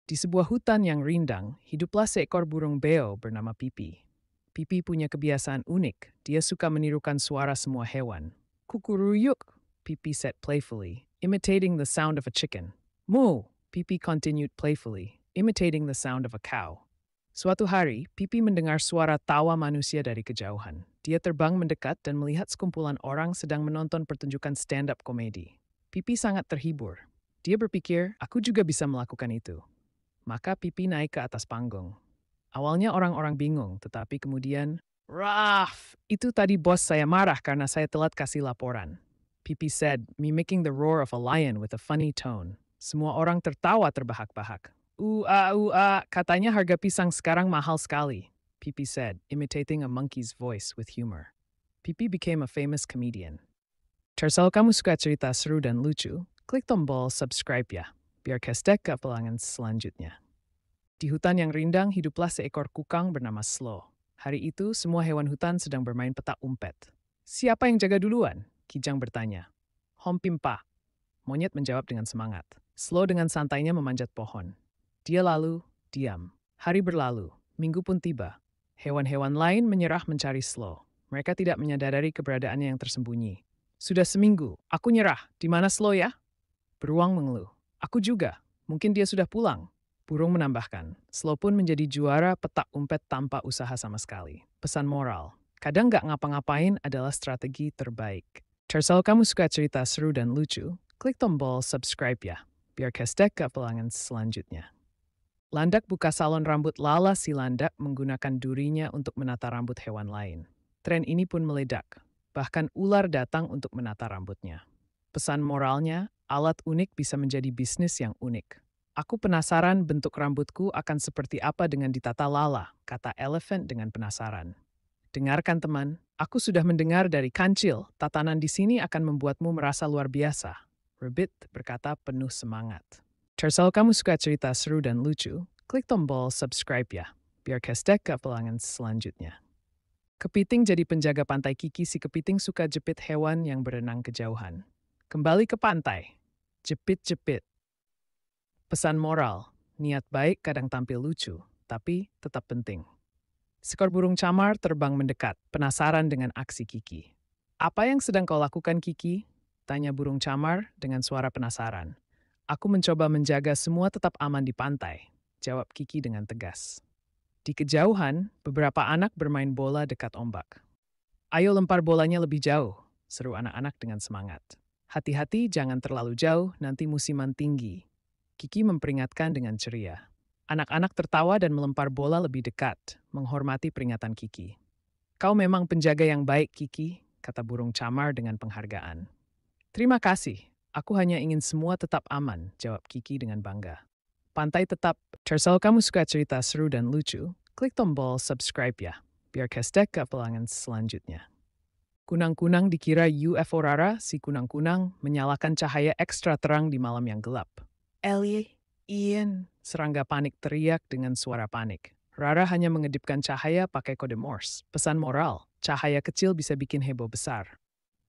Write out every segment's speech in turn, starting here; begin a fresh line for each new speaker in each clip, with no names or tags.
Di sebuah hutan yang rindang, hiduplah seekor burung beo bernama Pipi. Pipi punya kebiasaan unik. Dia suka menirukan suara semua hewan. Kukuruyuk, Pipi said playfully, imitating the sound of a chicken. Moo, Pipi continued playfully, imitating the sound of a cow. Suatu hari, Pipi mendengar suara tawa manusia dari kejauhan. Dia terbang mendekat dan melihat sekumpulan orang sedang menonton pertunjukan stand-up komedi. Pipi sangat terhibur. Dia berpikir, aku juga bisa melakukan itu. Maka Pipi naik ke atas panggung. Awalnya orang-orang bingung, tetapi kemudian, Raf, itu tadi bos saya marah karena saya telat kasih laporan. Pipi said, mimicking the roar of a lion with a funny tone. Semua orang tertawa terbahak-bahak. Katanya harga pisang sekarang mahal sekali. Pipi said, imitating a monkey's voice with humor. Pipi became a famous comedian. Tersal kamu suka cerita seru dan lucu? Klik tombol subscribe ya, biar kestek ke pelangan selanjutnya. Di hutan yang rindang hiduplah seekor kukang bernama Slow. Hari itu semua hewan hutan sedang bermain petak umpet. Siapa yang jaga duluan? Kijang bertanya. Hompimpa. Monyet menjawab dengan semangat. Slow dengan santainya memanjat pohon. Dia lalu diam. Hari berlalu, minggu pun tiba. Hewan-hewan lain menyerah mencari Slow. Mereka tidak menyadari keberadaannya yang tersembunyi. Sudah seminggu, aku nyerah. Di mana Slow ya? Beruang mengeluh. Aku juga. Mungkin dia sudah pulang. Burung menambahkan, Slow pun menjadi juara petak umpet tanpa usaha sama sekali. Pesan moral, kadang nggak ngapa-ngapain adalah strategi terbaik. Tersal kamu suka cerita seru dan lucu? Klik tombol subscribe ya, biar kestek ke pelangan selanjutnya. Landak buka salon rambut Lala si landak menggunakan durinya untuk menata rambut hewan lain. Tren ini pun meledak, bahkan ular datang untuk menata rambutnya. Pesan moralnya, alat unik bisa menjadi bisnis yang unik. Aku penasaran bentuk rambutku akan seperti apa dengan ditata Lala, kata elephant dengan penasaran. Dengarkan teman, aku sudah mendengar dari kancil, tatanan di sini akan membuatmu merasa luar biasa. Rabbit berkata penuh semangat. Tersal kamu suka cerita seru dan lucu? Klik tombol subscribe ya, biar kestek ke pelangan selanjutnya. Kepiting jadi penjaga pantai Kiki. Si kepiting suka jepit hewan yang berenang kejauhan. Kembali ke pantai. Jepit-jepit. Pesan moral, niat baik kadang tampil lucu, tapi tetap penting. Seekor burung camar terbang mendekat, penasaran dengan aksi Kiki. Apa yang sedang kau lakukan, Kiki? Tanya burung camar dengan suara penasaran. Aku mencoba menjaga semua tetap aman di pantai, jawab Kiki dengan tegas. Di kejauhan, beberapa anak bermain bola dekat ombak. Ayo lempar bolanya lebih jauh, seru anak-anak dengan semangat. Hati-hati jangan terlalu jauh, nanti musiman tinggi. Kiki memperingatkan dengan ceria. Anak-anak tertawa dan melempar bola lebih dekat, menghormati peringatan Kiki. Kau memang penjaga yang baik, Kiki, kata burung camar dengan penghargaan. Terima kasih, aku hanya ingin semua tetap aman, jawab Kiki dengan bangga. Pantai tetap, Tersal kamu suka cerita seru dan lucu? Klik tombol subscribe ya, biar kestek ke pelangan selanjutnya. Kunang-kunang dikira UFO Rara, si kunang-kunang menyalakan cahaya ekstra terang di malam yang gelap. Ellie, Ian, serangga panik teriak dengan suara panik. Rara hanya mengedipkan cahaya pakai kode Morse. Pesan moral, cahaya kecil bisa bikin heboh besar.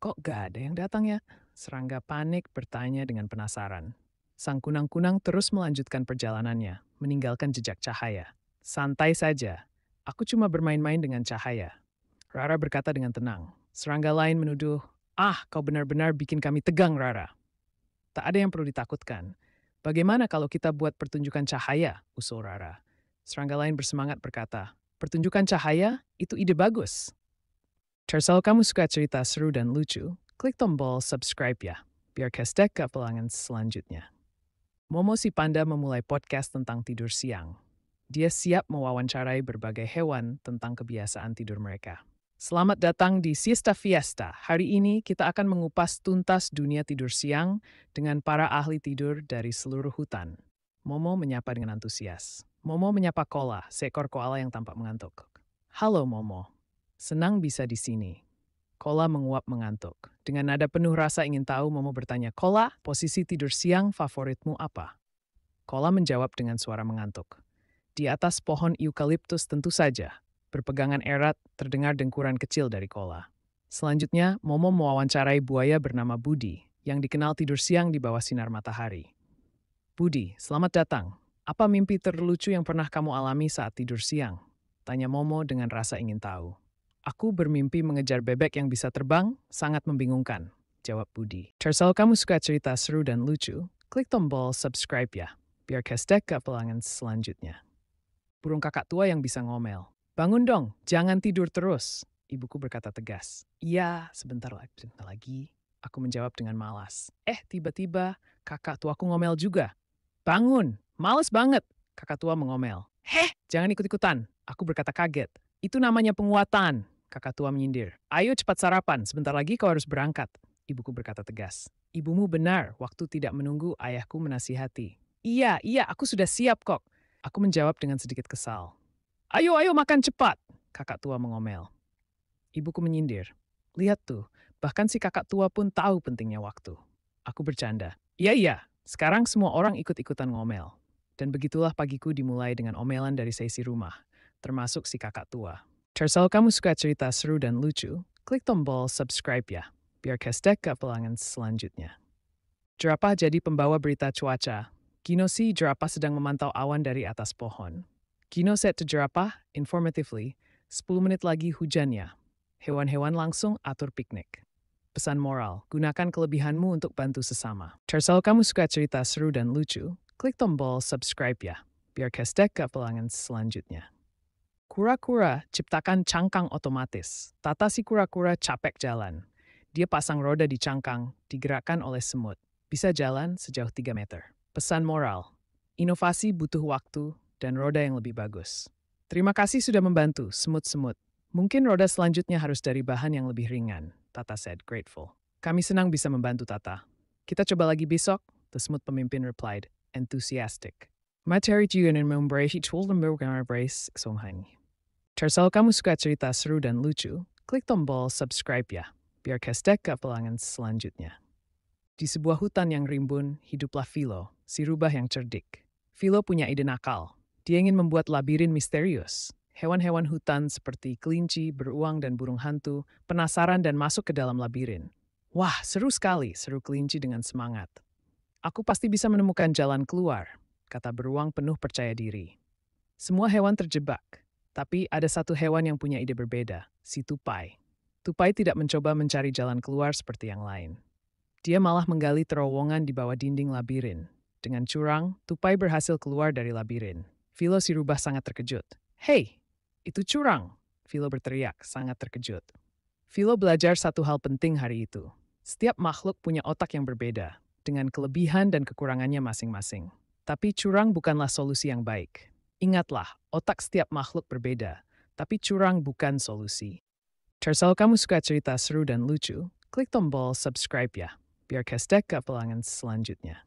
Kok gak ada yang datang ya? Serangga panik bertanya dengan penasaran. Sang kunang-kunang terus melanjutkan perjalanannya, meninggalkan jejak cahaya. Santai saja, aku cuma bermain-main dengan cahaya. Rara berkata dengan tenang. Serangga lain menuduh, kau benar-benar bikin kami tegang, Rara. Tak ada yang perlu ditakutkan. Bagaimana kalau kita buat pertunjukan cahaya, usul Rara. Serangga lain bersemangat berkata, pertunjukan cahaya itu ide bagus. Tersal kamu suka cerita seru dan lucu? Klik tombol subscribe ya, biar kestek ke pelangan selanjutnya. Momo si panda memulai podcast tentang tidur siang. Dia siap mewawancarai berbagai hewan tentang kebiasaan tidur mereka. Selamat datang di Siesta Fiesta. Hari ini kita akan mengupas tuntas dunia tidur siang dengan para ahli tidur dari seluruh hutan. Momo menyapa dengan antusias. Momo menyapa Kola, seekor koala yang tampak mengantuk. Halo Momo, senang bisa di sini. Kola menguap mengantuk. Dengan nada penuh rasa ingin tahu, Momo bertanya, Kola, posisi tidur siang favoritmu apa? Kola menjawab dengan suara mengantuk. Di atas pohon eukaliptus tentu saja. Berpegangan erat, terdengar dengkuran kecil dari Kola. Selanjutnya, Momo mewawancarai buaya bernama Budi, yang dikenal tidur siang di bawah sinar matahari. Budi, selamat datang. Apa mimpi terlucu yang pernah kamu alami saat tidur siang? Tanya Momo dengan rasa ingin tahu. Aku bermimpi mengejar bebek yang bisa terbang, sangat membingungkan, jawab Budi. Kalau kamu suka cerita seru dan lucu, klik tombol subscribe ya, biar kestek ke pelangan selanjutnya. Burung kakak tua yang bisa ngomel. Bangun dong, jangan tidur terus, ibuku berkata tegas. Iya, sebentar lagi. Aku menjawab dengan malas. Tiba-tiba kakak tuaku ngomel juga. Bangun, males banget, kakak tua mengomel. Jangan ikut-ikutan, aku berkata kaget. Itu namanya penguatan, kakak tua menyindir. Ayo cepat sarapan, sebentar lagi kau harus berangkat, ibuku berkata tegas. Ibumu benar, waktu tidak menunggu ayahku menasihati. Iya, aku sudah siap kok. Aku menjawab dengan sedikit kesal. Ayo makan cepat, kakak tua mengomel. Ibuku menyindir. Lihat tuh, bahkan si kakak tua pun tahu pentingnya waktu. Aku bercanda. Iya, sekarang semua orang ikut-ikutan ngomel. Dan begitulah pagiku dimulai dengan omelan dari seisi rumah, termasuk si kakak tua. Kalau kamu suka cerita seru dan lucu, klik tombol subscribe ya, biar kestek ke pelangan selanjutnya. Jerapah jadi pembawa berita cuaca. Gino si jerapah sedang memantau awan dari atas pohon. Gino said to jerapah, informatively, 10 menit lagi hujannya. Hewan-hewan langsung atur piknik. Pesan moral, gunakan kelebihanmu untuk bantu sesama. Kalau kamu suka cerita seru dan lucu, klik tombol subscribe ya, biar kestek ke pelangan selanjutnya. Kura-kura ciptakan cangkang otomatis. Tata si kura-kura capek jalan. Dia pasang roda di cangkang, digerakkan oleh semut. Bisa jalan sejauh 3 meter. Pesan moral, inovasi butuh waktu dan roda yang lebih bagus. Terima kasih sudah membantu, semut-semut. Mungkin roda selanjutnya harus dari bahan yang lebih ringan, Tata said, grateful. Kami senang bisa membantu, Tata. Kita coba lagi besok, the smooth pemimpin replied, enthusiastic. Materi juga dan membrace tool dan membrace somhang. Kalau kamu suka cerita seru dan lucu, klik tombol subscribe ya, biar kestek ke pelangan selanjutnya. Di sebuah hutan yang rimbun, hiduplah Philo, si rubah yang cerdik. Philo punya ide nakal. Dia ingin membuat labirin misterius. Hewan-hewan hutan seperti kelinci, beruang, dan burung hantu penasaran dan masuk ke dalam labirin. Wah, seru sekali, seru kelinci dengan semangat. Aku pasti bisa menemukan jalan keluar, kata beruang penuh percaya diri. Semua hewan terjebak, tapi ada satu hewan yang punya ide berbeda, si tupai. Tupai tidak mencoba mencari jalan keluar seperti yang lain. Dia malah menggali terowongan di bawah dinding labirin. Dengan curang, tupai berhasil keluar dari labirin. Philo si rubah sangat terkejut. Hei, itu curang, Philo berteriak, sangat terkejut. Philo belajar satu hal penting hari itu. Setiap makhluk punya otak yang berbeda, dengan kelebihan dan kekurangannya masing-masing. Tapi curang bukanlah solusi yang baik. Ingatlah, otak setiap makhluk berbeda, tapi curang bukan solusi. Kalau kamu suka cerita seru dan lucu, klik tombol subscribe ya, biar kestek ke pelangan selanjutnya.